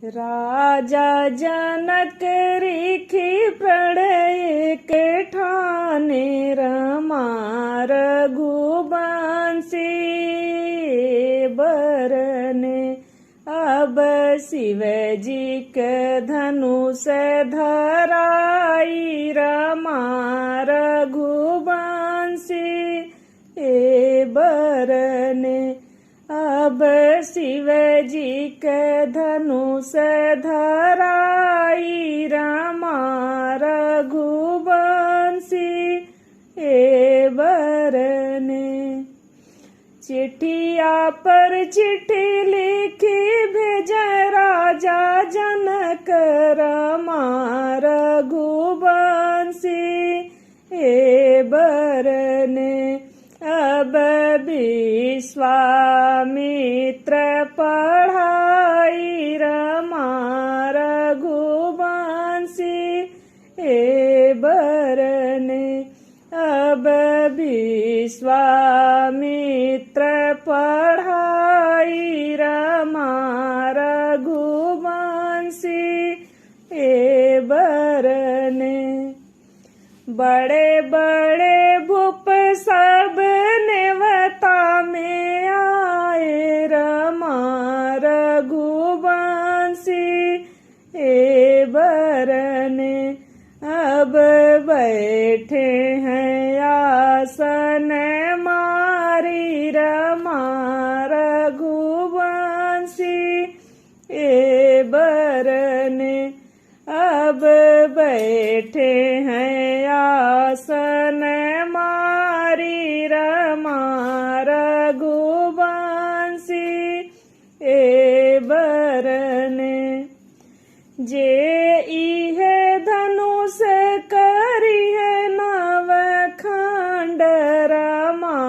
राजा जनक रिखी प्रणय के ठाने रमा रघुवंशी बरने। अब शिव जी के धनुष धराई रमा रघुवंशी बरने। अब शिव जी के धनुष धराई रमा रघुवंशी बरने। चिट्ठिया पर चिट्ठी लिखी भेज राजा जनक रमा रघुवंशी बरने। अब विश्वामित्र पढ़ाई रमा रघुवंशी बरने। अब विश्वामित्र पढ़ाई रमा रघुवंशी बरने। बड़े बड़े भूप सब नेवता में आए रमा रघुवंशी बरने। अब बैठे हैं आसन मारी रमा रघुवंशी बरने। अब बैठे हैं आसन मारी रमा रघुवंशी बरने। जे इहे धनुष करी है नव खंड रमा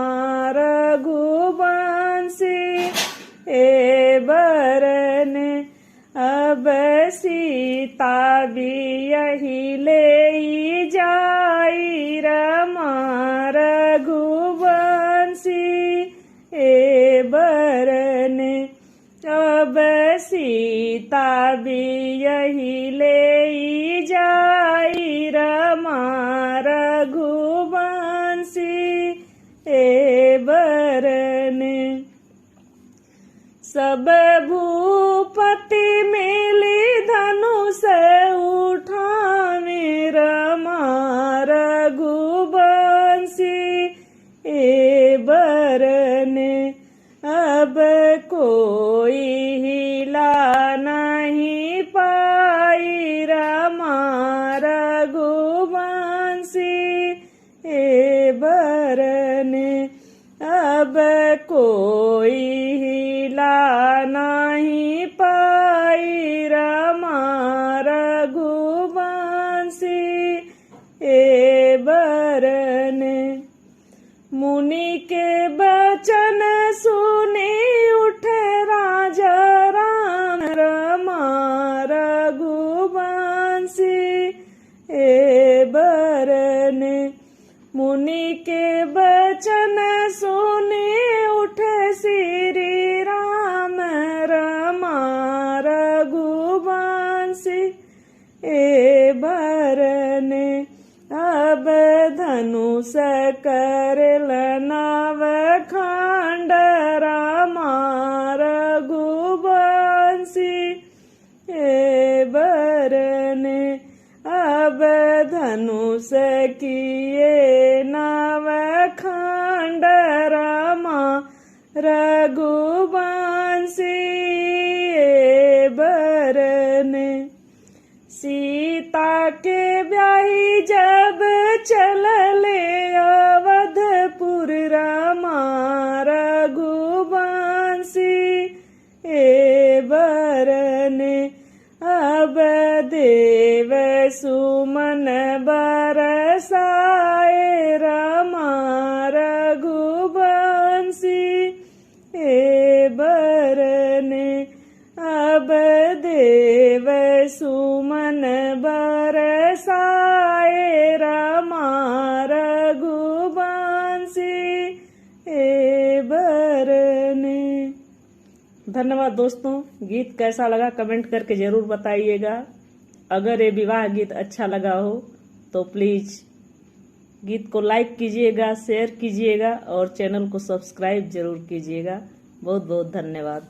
रघुवंशी बरने। अब सीता भी यही ले जाई रमा रघुवंशी बरने। अब सीता भी यही ले जाई रमा रघुवंशी बरने। सब भूपति मिली धनुष उठावे रमा रघुवंशी बरने। अब कोई हिला नहीं पाई रमा रघुवंशी बरने। अब कोई हिला नहीं पाई रमा रघुवंशी बरने। मुनि के बचन सुने उठे राजा राम रमा रघुवंशी बरने। मुनि के बचन सुने उठे श्री राम रमा रघुवंशी बरने। अब धनुष करल नव खंड रमा रघुवंशी बरने। अब धनुष किए नव खंड रमा रघुवंशी बरने। सीता के ब्याही जब चलले अवधपुर रमा रघुवंशी बरने। अब देव सुमन बरसाए रमा रघुवंशी बरने। अब देव सुमन बरसाए रमा रघुवंशी बरने। धन्यवाद दोस्तों। गीत कैसा लगा कमेंट करके जरूर बताइएगा। अगर ये विवाह गीत अच्छा लगा हो तो प्लीज गीत को लाइक कीजिएगा, शेयर कीजिएगा और चैनल को सब्सक्राइब जरूर कीजिएगा। बहुत बहुत धन्यवाद।